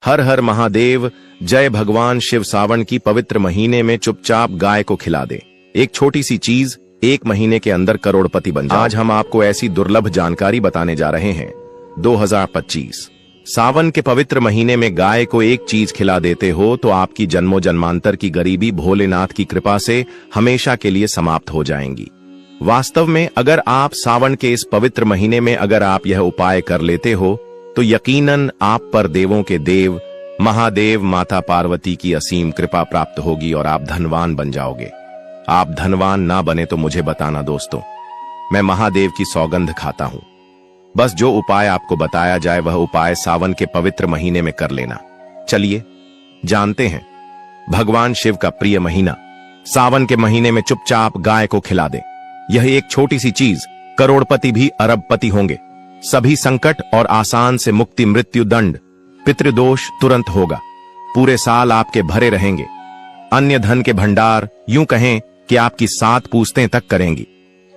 हर हर महादेव। जय भगवान शिव। सावन की पवित्र महीने में चुपचाप गाय को खिला दे। एक छोटी सी चीज 1 महीने के अंदर करोड़पति बन जाए। आज हम आपको ऐसी दुर्लभ जानकारी बताने जा रहे हैं। 2025 सावन के पवित्र महीने में गाय को एक चीज खिला देते हो तो आपकी जन्मों जन्मांतर की गरीबी भोलेनाथ की कृपा से हमेशा के लिए समाप्त हो जाएंगी। वास्तव में अगर आप सावन के इस पवित्र महीने में अगर आप यह उपाय कर लेते हो तो यकीनन आप पर देवों के देव महादेव माता पार्वती की असीम कृपा प्राप्त होगी और आप धनवान बन जाओगे। आप धनवान ना बने तो मुझे बताना दोस्तों, मैं महादेव की सौगंध खाता हूं। बस जो उपाय आपको बताया जाए वह उपाय सावन के पवित्र महीने में कर लेना। चलिए जानते हैं। भगवान शिव का प्रिय महीना। सावन के महीने में चुपचाप गाय को खिला दे। यह एक छोटी सी चीज करोड़पति भी अरबपति होंगे। सभी संकट और आसान से मुक्ति, मृत्यु दंड, पितृदोष तुरंत होगा। पूरे साल आपके भरे रहेंगे। अन्य धन के भंडार यूं कहें कि आपकी 7 पूछतें तक करेंगी।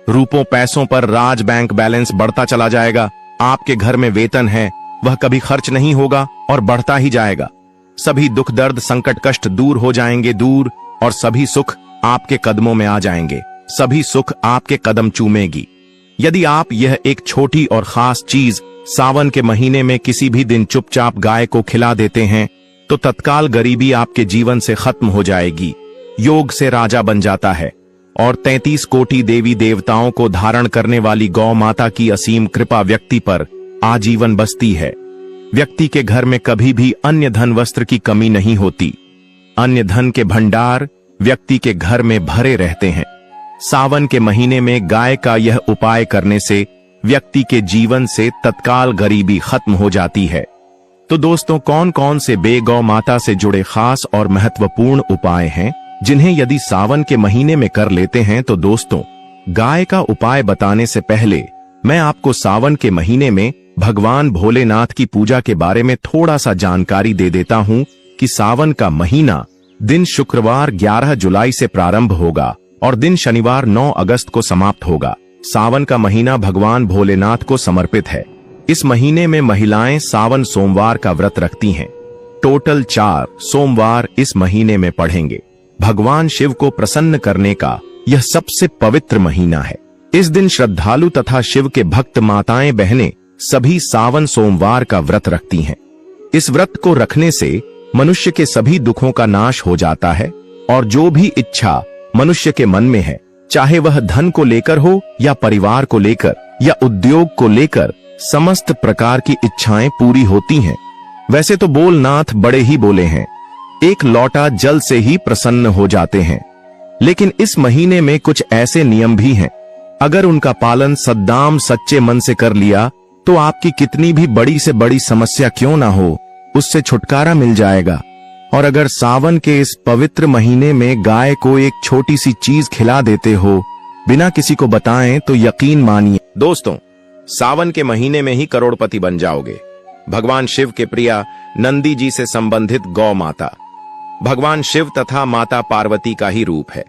रूपों पैसों पर राज बैंक बैलेंस बढ़ता चला जाएगा। आपके घर में वेतन है वह कभी खर्च नहीं होगा और बढ़ता ही जाएगा। सभी दुख दर्द संकट कष्ट दूर हो जाएंगे दूर, और सभी सुख आपके कदमों में आ जाएंगे। सभी सुख आपके कदम चूमेगी। यदि आप यह एक छोटी और खास चीज सावन के महीने में किसी भी दिन चुपचाप गाय को खिला देते हैं तो तत्काल गरीबी आपके जीवन से खत्म हो जाएगी। योग से राजा बन जाता है और 33 कोटि देवी देवताओं को धारण करने वाली गौ माता की असीम कृपा व्यक्ति पर आजीवन बसती है। व्यक्ति के घर में कभी भी अन्य धन वस्त्र की कमी नहीं होती। अन्य धन के भंडार व्यक्ति के घर में भरे रहते हैं। सावन के महीने में गाय का यह उपाय करने से व्यक्ति के जीवन से तत्काल गरीबी खत्म हो जाती है। तो दोस्तों, कौन कौन से गौ माता से जुड़े खास और महत्वपूर्ण उपाय हैं जिन्हें यदि सावन के महीने में कर लेते हैं तो दोस्तों, गाय का उपाय बताने से पहले मैं आपको सावन के महीने में भगवान भोलेनाथ की पूजा के बारे में थोड़ा सा जानकारी दे देता हूं कि सावन का महीना दिन शुक्रवार 11 जुलाई से प्रारंभ होगा और दिन शनिवार 9 अगस्त को समाप्त होगा। सावन का महीना भगवान भोलेनाथ को समर्पित है। इस महीने में महिलाएं सावन सोमवार का व्रत रखती हैं। टोटल 4 सोमवार इस महीने में पढ़ेंगे। भगवान शिव को प्रसन्न करने का यह सबसे पवित्र महीना है। इस दिन श्रद्धालु तथा शिव के भक्त माताएं बहनें सभी सावन सोमवार का व्रत रखती हैं। इस व्रत को रखने से मनुष्य के सभी दुखों का नाश हो जाता है और जो भी इच्छा मनुष्य के मन में है, चाहे वह धन को लेकर हो या परिवार को लेकर या उद्योग को लेकर, समस्त प्रकार की इच्छाएं पूरी होती हैं। वैसे तो बोलनाथ बड़े ही बोले हैं, एक लौटा जल से ही प्रसन्न हो जाते हैं। लेकिन इस महीने में कुछ ऐसे नियम भी हैं। अगर उनका पालन सद्दाम सच्चे मन से कर लिया तो आपकी कितनी भी बड़ी से बड़ी समस्या क्यों ना हो, उससे छुटकारा मिल जाएगा। और अगर सावन के इस पवित्र महीने में गाय को एक छोटी सी चीज खिला देते हो बिना किसी को बताएं तो यकीन मानिए दोस्तों, सावन के महीने में ही करोड़पति बन जाओगे। भगवान शिव के प्रिया नंदी जी से संबंधित गौ माता भगवान शिव तथा माता पार्वती का ही रूप है।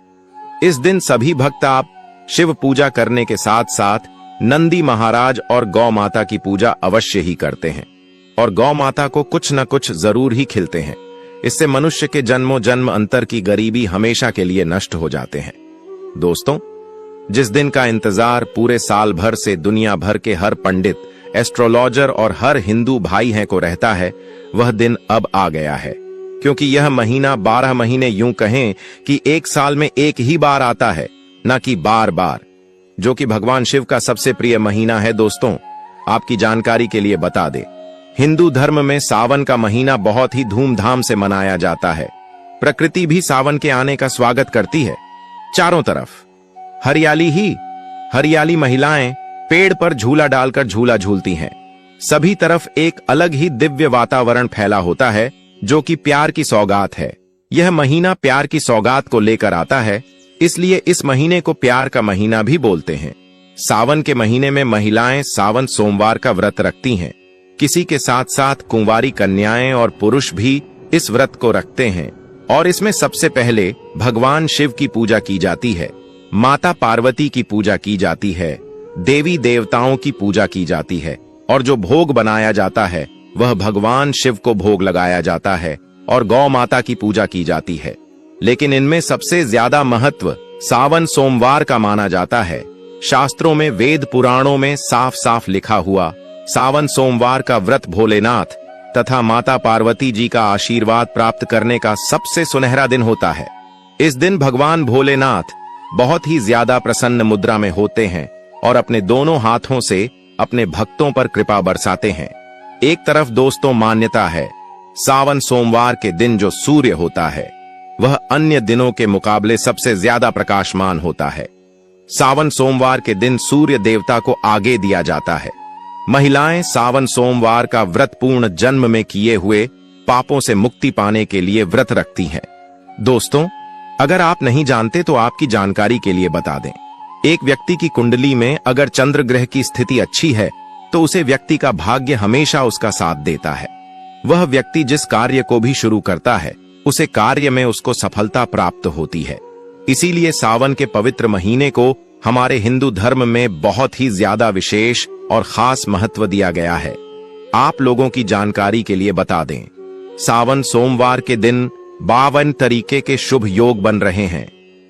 इस दिन सभी भक्त आप शिव पूजा करने के साथ साथ नंदी महाराज और गौ माता की पूजा अवश्य ही करते हैं और गौ माता को कुछ न कुछ जरूर ही खिलते हैं। इससे मनुष्य के जन्मों जन्म अंतर की गरीबी हमेशा के लिए नष्ट हो जाते हैं। दोस्तों, जिस दिन का इंतजार पूरे साल भर से दुनिया भर के हर पंडित, एस्ट्रोलॉजर और हर हिंदू भाई हैं को रहता है, वह दिन अब आ गया है। क्योंकि यह महीना 12 महीने यूं कहें कि एक साल में एक ही बार आता है, न कि बार बार, जो कि भगवान शिव का सबसे प्रिय महीना है। दोस्तों, आपकी जानकारी के लिए बता दे, हिंदू धर्म में सावन का महीना बहुत ही धूमधाम से मनाया जाता है। प्रकृति भी सावन के आने का स्वागत करती है। चारों तरफ हरियाली ही हरियाली। महिलाएं पेड़ पर झूला डालकर झूला झूलती हैं। सभी तरफ एक अलग ही दिव्य वातावरण फैला होता है जो कि प्यार की सौगात है। यह महीना प्यार की सौगात को लेकर आता है, इसलिए इस महीने को प्यार का महीना भी बोलते हैं। सावन के महीने में महिलाएं सावन सोमवार का व्रत रखती हैं। किसी के साथ साथ कुंवारी कन्याएं और पुरुष भी इस व्रत को रखते हैं और इसमें सबसे पहले भगवान शिव की पूजा की जाती है, माता पार्वती की पूजा की जाती है, देवी देवताओं की पूजा की जाती है और जो भोग बनाया जाता है वह भगवान शिव को भोग लगाया जाता है और गौ माता की पूजा की जाती है। लेकिन इनमें सबसे ज्यादा महत्व सावन सोमवार का माना जाता है। शास्त्रों में, वेद पुराणों में साफ साफ लिखा हुआ सावन सोमवार का व्रत भोलेनाथ तथा माता पार्वती जी का आशीर्वाद प्राप्त करने का सबसे सुनहरा दिन होता है। इस दिन भगवान भोलेनाथ बहुत ही ज्यादा प्रसन्न मुद्रा में होते हैं और अपने दोनों हाथों से अपने भक्तों पर कृपा बरसाते हैं। एक तरफ दोस्तों मान्यता है, सावन सोमवार के दिन जो सूर्य होता है वह अन्य दिनों के मुकाबले सबसे ज्यादा प्रकाशमान होता है। सावन सोमवार के दिन सूर्य देवता को आगे दिया जाता है। महिलाएं सावन सोमवार का व्रत पूर्ण जन्म में किए हुए पापों से मुक्ति पाने के लिए व्रत रखती हैं। दोस्तों, अगर आप नहीं जानते तो आपकी जानकारी के लिए बता दें, एक व्यक्ति की कुंडली में अगर चंद्र ग्रह की स्थिति अच्छी है तो उसे व्यक्ति का भाग्य हमेशा उसका साथ देता है। वह व्यक्ति जिस कार्य को भी शुरू करता है उसे कार्य में उसको सफलता प्राप्त होती है। इसीलिए सावन के पवित्र महीने को हमारे हिंदू धर्म में बहुत ही ज्यादा विशेष और खास महत्व दिया गया है। आप लोगों की जानकारी के लिए बता दें, सावन सोमवार के दिन 52 तरीके के शुभ योग बन रहे हैं।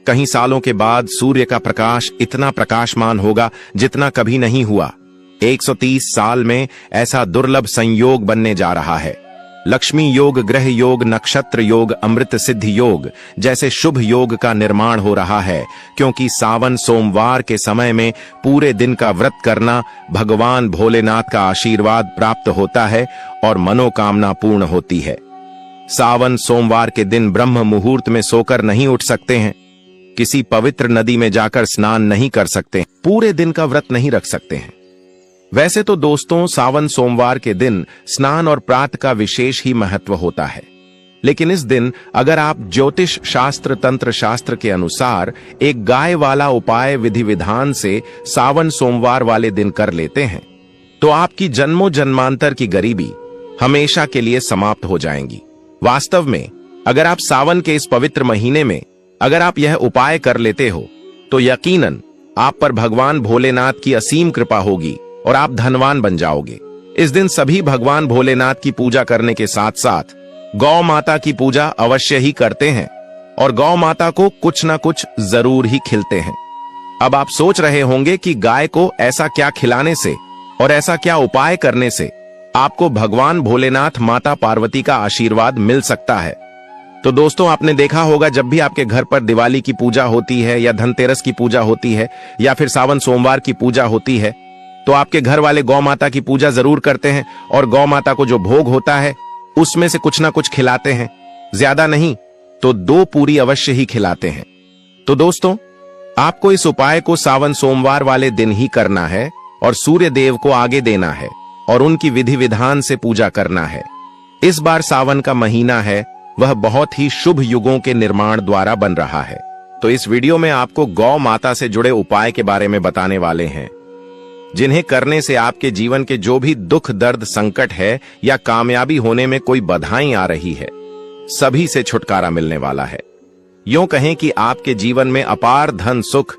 कई सालों के बाद सूर्य का प्रकाश इतना प्रकाशमान होगा जितना कभी नहीं हुआ। 130 साल में ऐसा दुर्लभ संयोग बनने जा रहा है। लक्ष्मी योग, ग्रह योग, नक्षत्र योग, अमृत सिद्धि योग जैसे शुभ योग का निर्माण हो रहा है, क्योंकि सावन सोमवार के समय में पूरे दिन का व्रत करना भगवान भोलेनाथ का आशीर्वाद प्राप्त होता है और मनोकामना पूर्ण होती है। सावन सोमवार के दिन ब्रह्म मुहूर्त में सोकर नहीं उठ सकते हैं, किसी पवित्र नदी में जाकर स्नान नहीं कर सकते, पूरे दिन का व्रत नहीं रख सकते हैं। वैसे तो दोस्तों, सावन सोमवार के दिन स्नान और प्रात का विशेष ही महत्व होता है, लेकिन इस दिन अगर आप ज्योतिष शास्त्र, तंत्र शास्त्र के अनुसार एक गाय वाला उपाय विधि विधान से सावन सोमवार वाले दिन कर लेते हैं तो आपकी जन्मों जन्मांतर की गरीबी हमेशा के लिए समाप्त हो जाएंगी। वास्तव में अगर आप सावन के इस पवित्र महीने में अगर आप यह उपाय कर लेते हो तो यकीनन आप पर भगवान भोलेनाथ की असीम कृपा होगी और आप धनवान बन जाओगे। इस दिन सभी भगवान भोलेनाथ की पूजा करने के साथ साथ गौ माता की पूजा अवश्य ही करते हैं और गौ माता को कुछ ना कुछ जरूर ही खिलते हैं। अब आप सोच रहे होंगे कि गाय को ऐसा क्या खिलाने से और ऐसा क्या उपाय करने से आपको भगवान भोलेनाथ, माता पार्वती का आशीर्वाद मिल सकता है। तो दोस्तों, आपने देखा होगा जब भी आपके घर पर दिवाली की पूजा होती है या धनतेरस की पूजा होती है या फिर सावन सोमवार की पूजा होती है तो आपके घर वाले गौ माता की पूजा जरूर करते हैं और गौ माता को जो भोग होता है उसमें से कुछ ना कुछ खिलाते हैं। ज्यादा नहीं तो 2 पूरी अवश्य ही खिलाते हैं। तो दोस्तों, आपको इस उपाय को सावन सोमवार वाले दिन ही करना है और सूर्य देव को आगे देना है और उनकी विधि विधान से पूजा करना है। इस बार सावन का महीना है, वह बहुत ही शुभ युगों के निर्माण द्वारा बन रहा है। तो इस वीडियो में आपको गौ माता से जुड़े उपाय के बारे में बताने वाले हैं, जिन्हें करने से आपके जीवन के जो भी दुख, दर्द, संकट है या कामयाबी होने में कोई बाधाएं आ रही है, सभी से छुटकारा मिलने वाला है। यूं कहें कि आपके जीवन में अपार धन सुख,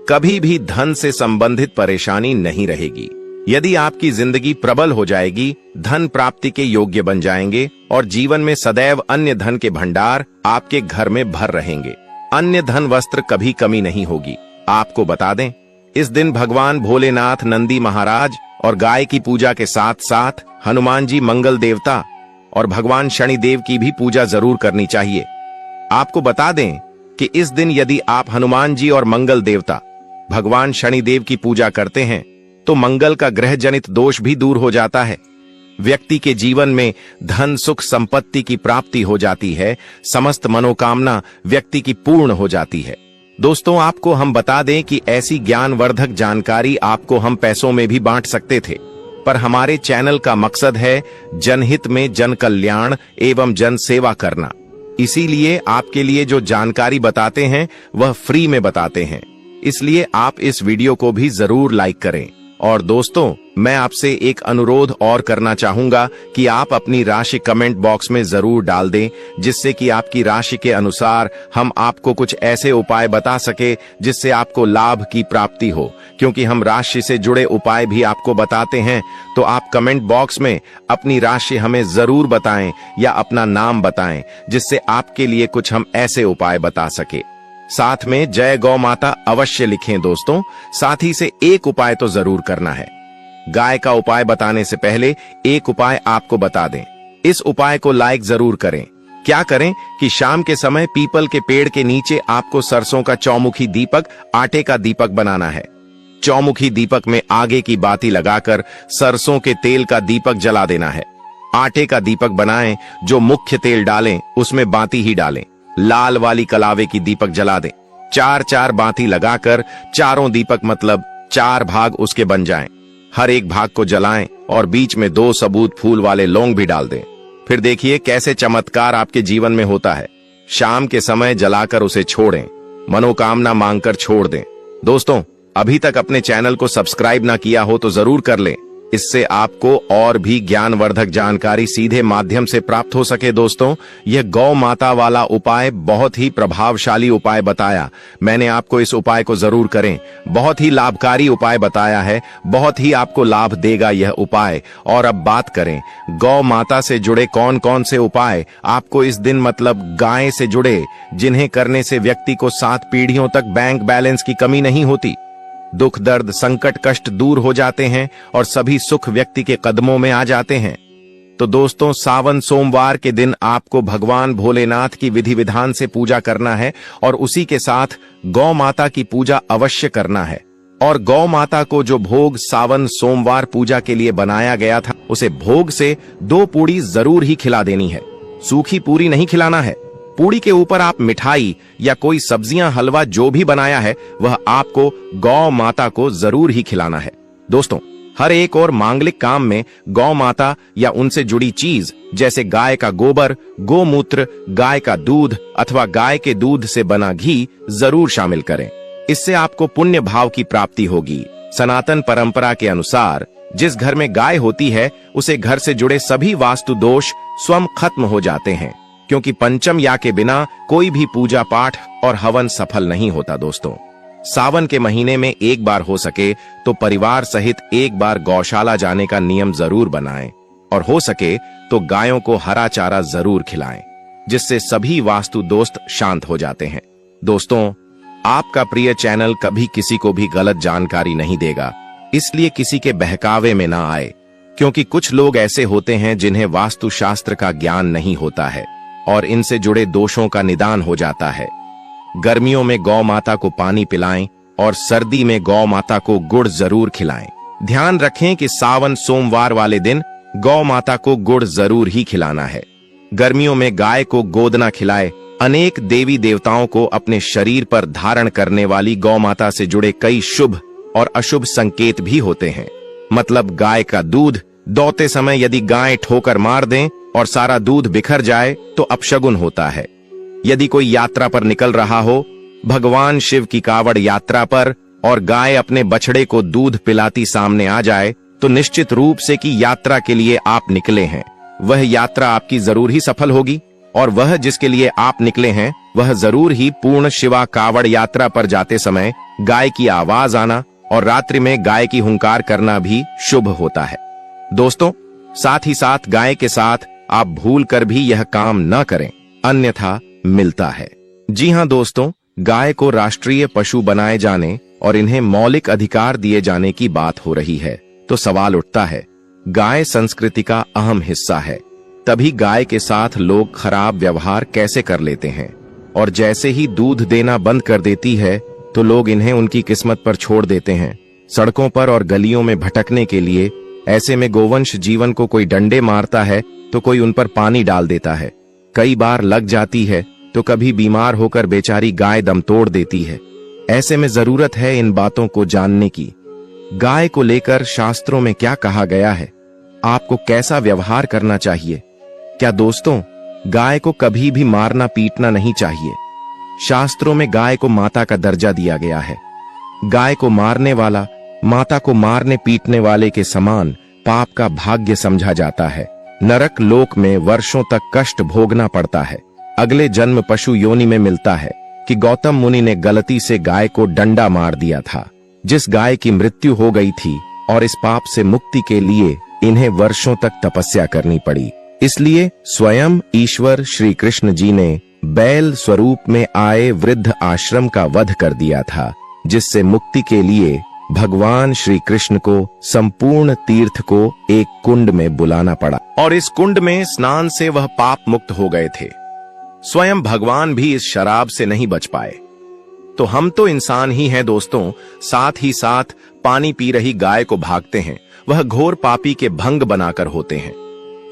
कभी भी धन से संबंधित परेशानी नहीं रहेगी। यदि आपकी जिंदगी प्रबल हो जाएगी, धन प्राप्ति के योग्य बन जाएंगे और जीवन में सदैव अन्य धन के भंडार आपके घर में भर रहेंगे। अन्य धन वस्त्र कभी कमी नहीं होगी। आपको बता दें, इस दिन भगवान भोलेनाथ, नंदी महाराज और गाय की पूजा के साथ साथ हनुमान जी, मंगल देवता और भगवान शनिदेव की भी पूजा जरूर करनी चाहिए। आपको बता दें कि इस दिन यदि आप हनुमान जी और मंगल देवता, भगवान शनिदेव की पूजा करते हैं तो मंगल का ग्रह जनित दोष भी दूर हो जाता है। व्यक्ति के जीवन में धन, सुख, संपत्ति की प्राप्ति हो जाती है। समस्त मनोकामना व्यक्ति की पूर्ण हो जाती है। दोस्तों, आपको हम बता दें कि ऐसी ज्ञानवर्धक जानकारी आपको हम पैसों में भी बांट सकते थे, पर हमारे चैनल का मकसद है जनहित में जन कल्याण एवं जन सेवा करना। इसीलिए आपके लिए जो जानकारी बताते हैं वह फ्री में बताते हैं। इसलिए आप इस वीडियो को भी जरूर लाइक करें और दोस्तों, मैं आपसे एक अनुरोध और करना चाहूंगा कि आप अपनी राशि कमेंट बॉक्स में जरूर डाल दें, जिससे कि आपकी राशि के अनुसार हम आपको कुछ ऐसे उपाय बता सके जिससे आपको लाभ की प्राप्ति हो। क्योंकि हम राशि से जुड़े उपाय भी आपको बताते हैं, तो आप कमेंट बॉक्स में अपनी राशि हमें जरूर बताएं या अपना नाम बताएं, जिससे आपके लिए कुछ हम ऐसे उपाय बता सके। साथ में जय गौ माता अवश्य लिखें दोस्तों। साथ ही से एक उपाय तो जरूर करना है। गाय का उपाय बताने से पहले एक उपाय आपको बता दें। इस उपाय को लाइक जरूर करें। क्या करें कि शाम के समय पीपल के पेड़ के नीचे आपको सरसों का चौमुखी दीपक, आटे का दीपक बनाना है। चौमुखी दीपक में आगे की बाती लगाकर सरसों के तेल का दीपक जला देना है। आटे का दीपक बनाएं, जो मुख्य तेल डालें उसमें बाती ही डालें। लाल वाली कलावे की दीपक जला दें। 4-4 बाती लगाकर चारों दीपक मतलब 4 भाग उसके बन जाएं। हर एक भाग को जलाएं और बीच में 2 सबूत फूल वाले लौंग भी डाल दें। फिर देखिए कैसे चमत्कार आपके जीवन में होता है। शाम के समय जलाकर उसे छोड़ें, मनोकामना मांगकर छोड़ दें। दोस्तों, अभी तक अपने चैनल को सब्सक्राइब ना किया हो तो जरूर कर लें, इससे आपको और भी ज्ञानवर्धक जानकारी सीधे माध्यम से प्राप्त हो सके। दोस्तों, यह गौ माता वाला उपाय बहुत ही प्रभावशाली उपाय बताया मैंने आपको। इस उपाय को जरूर करें। बहुत ही लाभकारी उपाय बताया है, बहुत ही आपको लाभ देगा यह उपाय। और अब बात करें गौ माता से जुड़े कौन कौन से उपाय आपको इस दिन मतलब गाय से जुड़े, जिन्हें करने से व्यक्ति को 7 पीढ़ियों तक बैंक बैलेंस की कमी नहीं होती, दुख दर्द संकट कष्ट दूर हो जाते हैं और सभी सुख व्यक्ति के कदमों में आ जाते हैं। तो दोस्तों, सावन सोमवार के दिन आपको भगवान भोलेनाथ की विधि विधान से पूजा करना है और उसी के साथ गौ माता की पूजा अवश्य करना है। और गौ माता को जो भोग सावन सोमवार पूजा के लिए बनाया गया था, उसे भोग से 2 पूड़ी जरूर ही खिला देनी है। सूखी पूरी नहीं खिलाना है। पूड़ी के ऊपर आप मिठाई या कोई सब्जियां, हलवा जो भी बनाया है वह आपको गौ माता को जरूर ही खिलाना है। दोस्तों, हर एक और मांगलिक काम में गौ माता या उनसे जुड़ी चीज जैसे गाय का गोबर, गोमूत्र, गाय का दूध अथवा गाय के दूध से बना घी जरूर शामिल करें। इससे आपको पुण्य भाव की प्राप्ति होगी। सनातन परंपरा के अनुसार जिस घर में गाय होती है उसे घर से जुड़े सभी वास्तु दोष स्वयं खत्म हो जाते हैं, क्योंकि पंचम या के बिना कोई भी पूजा पाठ और हवन सफल नहीं होता। दोस्तों, सावन के महीने में एक बार हो सके तो परिवार सहित एक बार गौशाला जाने का नियम जरूर बनाएं और हो सके तो गायों को हरा चारा जरूर खिलाएं, जिससे सभी वास्तु दोस्त शांत हो जाते हैं। दोस्तों, आपका प्रिय चैनल कभी किसी को भी गलत जानकारी नहीं देगा, इसलिए किसी के बहकावे में ना आए, क्योंकि कुछ लोग ऐसे होते हैं जिन्हें वास्तु शास्त्र का ज्ञान नहीं होता है और इनसे जुड़े दोषों का निदान हो जाता है। गर्मियों में गौ माता को पानी पिलाएं और सर्दी में गौ माता को गुड़ जरूर खिलाएं। ध्यान रखें कि सावन सोमवार वाले दिन गौ माता को गुड़ जरूर ही खिलाना है। गर्मियों में गाय को गोदना खिलाए। अनेक देवी देवताओं को अपने शरीर पर धारण करने वाली गौ माता से जुड़े कई शुभ और अशुभ संकेत भी होते हैं। मतलब गाय का दूध दौते समय यदि गाय ठोकर मार दें और सारा दूध बिखर जाए तो अपशगुन होता है। यदि कोई यात्रा पर निकल रहा हो, भगवान शिव की कावड़ यात्रा पर, और गाय अपने बछड़े को दूध पिलाती सामने आ जाए, तो निश्चित रूप से कि यात्रा के लिए आप निकले हैं वह यात्रा आपकी जरूर ही सफल होगी। और वह जिसके लिए आप निकले हैं वह जरूर ही पूर्ण शिवा कावड़ यात्रा पर जाते समय गाय की आवाज आना और रात्रि में गाय की हुंकार करना भी शुभ होता है। दोस्तों, साथ ही साथ गाय के साथ आप भूल कर भी यह काम न करें, अन्यथा मिलता है। जी हां दोस्तों, गाय को राष्ट्रीय पशु बनाए जाने और इन्हें मौलिक अधिकार दिए जाने की बात हो रही है, तो सवाल उठता है, गाय संस्कृति का अहम हिस्सा है, तभी गाय के साथ लोग खराब व्यवहार कैसे कर लेते हैं? और जैसे ही दूध देना बंद कर देती है तो लोग इन्हें उनकी किस्मत पर छोड़ देते हैं, सड़कों पर और गलियों में भटकने के लिए। ऐसे में गोवंश जीवन को कोई डंडे मारता है तो कोई उन पर पानी डाल देता है, कई बार लग जाती है तो कभी बीमार होकर बेचारी गाय दम तोड़ देती है। ऐसे में जरूरत है इन बातों को जानने की। गाय को लेकर शास्त्रों में क्या कहा गया है, आपको कैसा व्यवहार करना चाहिए? क्या दोस्तों, गाय को कभी भी मारना पीटना नहीं चाहिए। शास्त्रों में गाय को माता का दर्जा दिया गया है। गाय को मारने वाला माता को मारने पीटने वाले के समान पाप का भाग्य समझा जाता है। नरक लोक में वर्षों तक कष्ट भोगना पड़ता है। अगले जन्म पशु योनि में मिलता है कि गौतम मुनि ने गलती से गाय को डंडा मार दिया था, जिस गाय की मृत्यु हो गई थी, और इस पाप से मुक्ति के लिए इन्हें वर्षों तक तपस्या करनी पड़ी। इसलिए स्वयं ईश्वर श्री कृष्ण जी ने बैल स्वरूप में आए वृद्ध आश्रम का वध कर दिया था, जिससे मुक्ति के लिए भगवान श्री कृष्ण को संपूर्ण तीर्थ को एक कुंड में बुलाना पड़ा, और इस कुंड में स्नान से वह पाप मुक्त हो गए थे। स्वयं भगवान भी इस शराब से नहीं बच पाए। तो हम तो इंसान ही हैं दोस्तों, साथ ही साथ पानी पी रही गाय को भागते हैं, वह घोर पापी के भंग बनाकर होते हैं।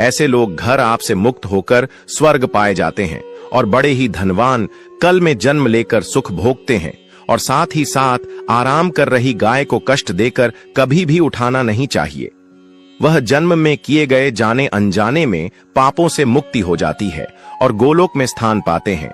ऐसे लोग घर आपसे मुक्त होकर स्वर्ग पाए जाते हैं और बड़े ही धनवान कल में जन्म लेकर सुख भोगते हैं, और साथ ही साथ आराम कर रही गाय को कष्ट देकर कभी भी उठाना नहीं चाहिए। वह जन्म में किए गए जाने अनजाने में पापों से मुक्ति हो जाती है और गोलोक में स्थान पाते हैं।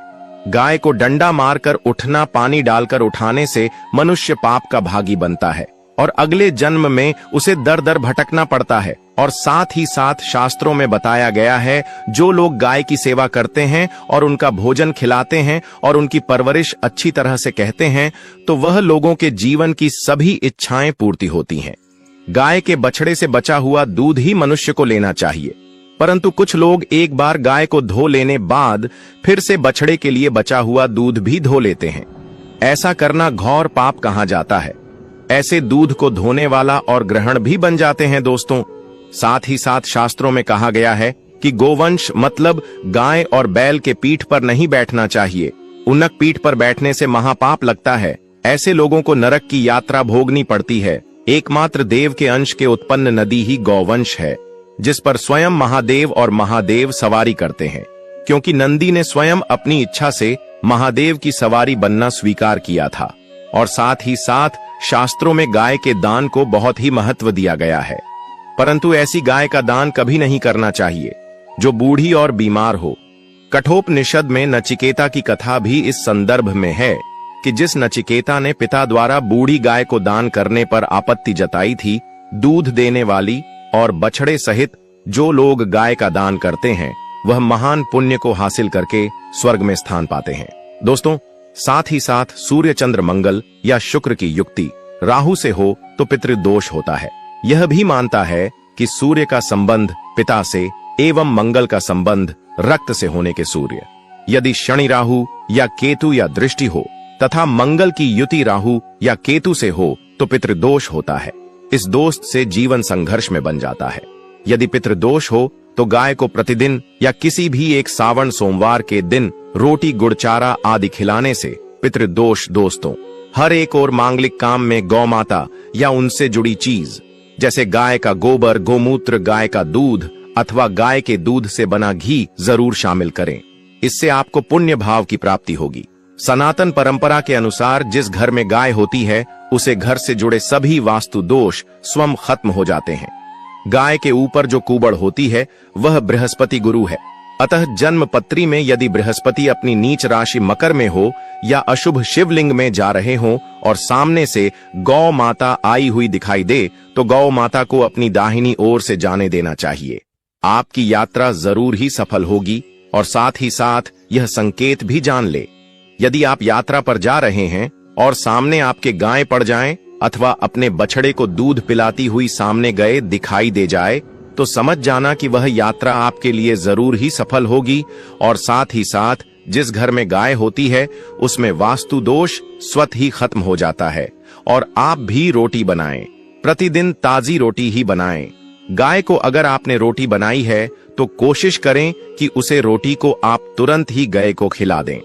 गाय को डंडा मारकर उठना, पानी डालकर उठाने से मनुष्य पाप का भागी बनता है और अगले जन्म में उसे दर दर भटकना पड़ता है। और साथ ही साथ शास्त्रों में बताया गया है, जो लोग गाय की सेवा करते हैं और उनका भोजन खिलाते हैं और उनकी परवरिश अच्छी तरह से कहते हैं, तो वह लोगों के जीवन की सभी इच्छाएं पूर्ति होती हैं। गाय के बछड़े से बचा हुआ दूध ही मनुष्य को लेना चाहिए, परंतु कुछ लोग एक बार गाय को धो लेने बाद फिर से बछड़े के लिए बचा हुआ दूध भी धो लेते हैं। ऐसा करना घोर पाप कहा जाता है। ऐसे दूध को धोने वाला और ग्रहण भी बन जाते हैं दोस्तों। साथ ही साथ शास्त्रों में कहा गया है कि गोवंश मतलब गाय और बैल के पीठ पर नहीं बैठना चाहिए। उनक पीठ पर बैठने से महापाप लगता है। ऐसे लोगों को नरक की यात्रा भोगनी पड़ती है। एकमात्र देव के अंश के उत्पन्न नदी ही गौवंश है, जिस पर स्वयं महादेव और महादेव सवारी करते हैं, क्योंकि नंदी ने स्वयं अपनी इच्छा से महादेव की सवारी बनना स्वीकार किया था। और साथ ही साथ शास्त्रों में गाय के दान को बहुत ही महत्व दिया गया है, परंतु ऐसी गाय का दान कभी नहीं करना चाहिए जो बूढ़ी और बीमार हो। कठोपनिषद में नचिकेता की कथा भी इस संदर्भ में है कि जिस नचिकेता ने पिता द्वारा बूढ़ी गाय को दान करने पर आपत्ति जताई थी, दूध देने वाली और बछड़े सहित जो लोग गाय का दान करते हैं, वह महान पुण्य को हासिल करके स्वर्ग में स्थान पाते हैं। दोस्तों, साथ ही साथ सूर्य चंद्र मंगल या शुक्र की युक्ति राहु से हो तो पितृदोष होता है। यह भी मानता है कि सूर्य का संबंध पिता से एवं मंगल का संबंध रक्त से होने के सूर्य, यदि शनि राहु या केतु या दृष्टि हो तथा मंगल की युति राहु या केतु से हो तो पितृदोष होता है। इस दोष से जीवन संघर्ष में बन जाता है। यदि पितृदोष हो तो गाय को प्रतिदिन या किसी भी एक सावन सोमवार के दिन रोटी गुड़चारा आदि खिलाने से पितृदोष दोस्तों हर एक और मांगलिक काम में गौ माता या उनसे जुड़ी चीज जैसे गाय का गोबर, गोमूत्र, गाय का दूध अथवा गाय के दूध से बना घी जरूर शामिल करें। इससे आपको पुण्य भाव की प्राप्ति होगी। सनातन परंपरा के अनुसार जिस घर में गाय होती है उसे घर से जुड़े सभी वास्तु दोष स्वयं खत्म हो जाते हैं। गाय के ऊपर जो कुबड़ होती है वह बृहस्पति गुरु है। अतः जन्म पत्री में यदि बृहस्पति अपनी नीच राशि मकर में हो या अशुभ शिवलिंग में जा रहे हो और सामने से गौ माता आई हुई दिखाई दे तो गौ माता को अपनी दाहिनी ओर से जाने देना चाहिए। आपकी यात्रा जरूर ही सफल होगी। और साथ ही साथ यह संकेत भी जान ले, यदि आप यात्रा पर जा रहे हैं और सामने आपके गाय पड़ जाएं अथवा अपने बछड़े को दूध पिलाती हुई सामने गए दिखाई दे जाए तो समझ जाना कि वह यात्रा आपके लिए जरूर ही सफल होगी। और साथ ही साथ जिस घर में गाय होती है उसमें वास्तु दोष स्वतः ही खत्म हो जाता है। और आप भी रोटी बनाएं, प्रतिदिन ताजी रोटी ही बनाएं। गाय को अगर आपने रोटी बनाई है तो कोशिश करें कि उसे रोटी को आप तुरंत ही गाय को खिला दें।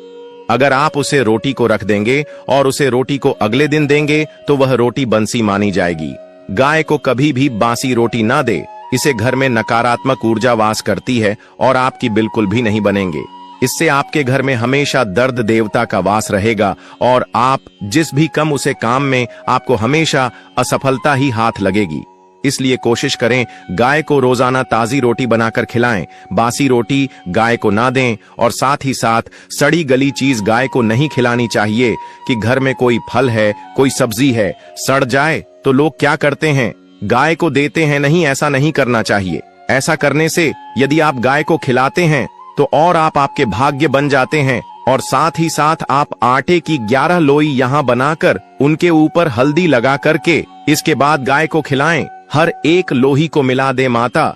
अगर आप उसे रोटी को रख देंगे और उसे रोटी को अगले दिन देंगे तो वह रोटी बंसी मानी जाएगी। गाय को कभी भी बासी रोटी ना दे, इसे घर में नकारात्मक ऊर्जा वास करती है और आपकी बिल्कुल भी नहीं बनेंगे। इससे आपके घर में हमेशा दर्द देवता का वास रहेगा और आप जिस भी कम उसे काम में आपको हमेशा असफलता ही हाथ लगेगी। इसलिए कोशिश करें गाय को रोजाना ताजी रोटी बनाकर खिलाएं, बासी रोटी गाय को ना दें। और साथ ही साथ सड़ी गली चीज गाय को नहीं खिलानी चाहिए कि घर में कोई फल है, कोई सब्जी है, सड़ जाए तो लोग क्या करते हैं, गाय को देते हैं। नहीं, ऐसा नहीं करना चाहिए। ऐसा करने से यदि आप गाय को खिलाते हैं तो और आपके भाग्य बन जाते हैं। और साथ ही साथ आप आटे की 11 लोई यहाँ बनाकर उनके ऊपर हल्दी लगा करके इसके बाद गाय को खिलाएं। हर एक लोही को मिला दे माता,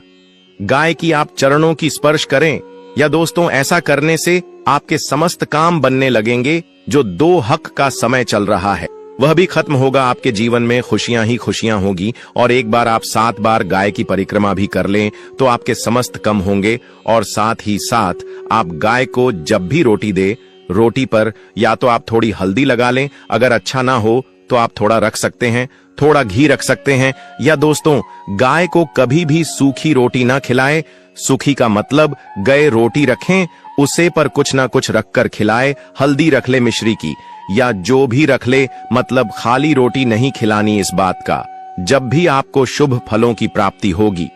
गाय की आप चरणों की स्पर्श करें। या दोस्तों, ऐसा करने से आपके समस्त काम बनने लगेंगे। जो 2 हक का समय चल रहा है वह भी खत्म होगा। आपके जीवन में खुशियां ही खुशियां होगी। और एक बार आप 7 बार गाय की परिक्रमा भी कर लें तो आपके समस्त कम होंगे। और साथ ही साथ आप गाय को जब भी रोटी दे, रोटी पर या तो आप थोड़ी हल्दी लगा लें, अगर अच्छा ना हो तो आप थोड़ा रख सकते हैं, थोड़ा घी रख सकते हैं। या दोस्तों, गाय को कभी भी सूखी रोटी ना खिलाएं। सूखी का मतलब गए रोटी रखें, उसे पर कुछ ना कुछ रखकर खिलाए। हल्दी रख ले मिश्री की, या जो भी रख ले, मतलब खाली रोटी नहीं खिलानी। इस बात का जब भी आपको शुभ फलों की प्राप्ति होगी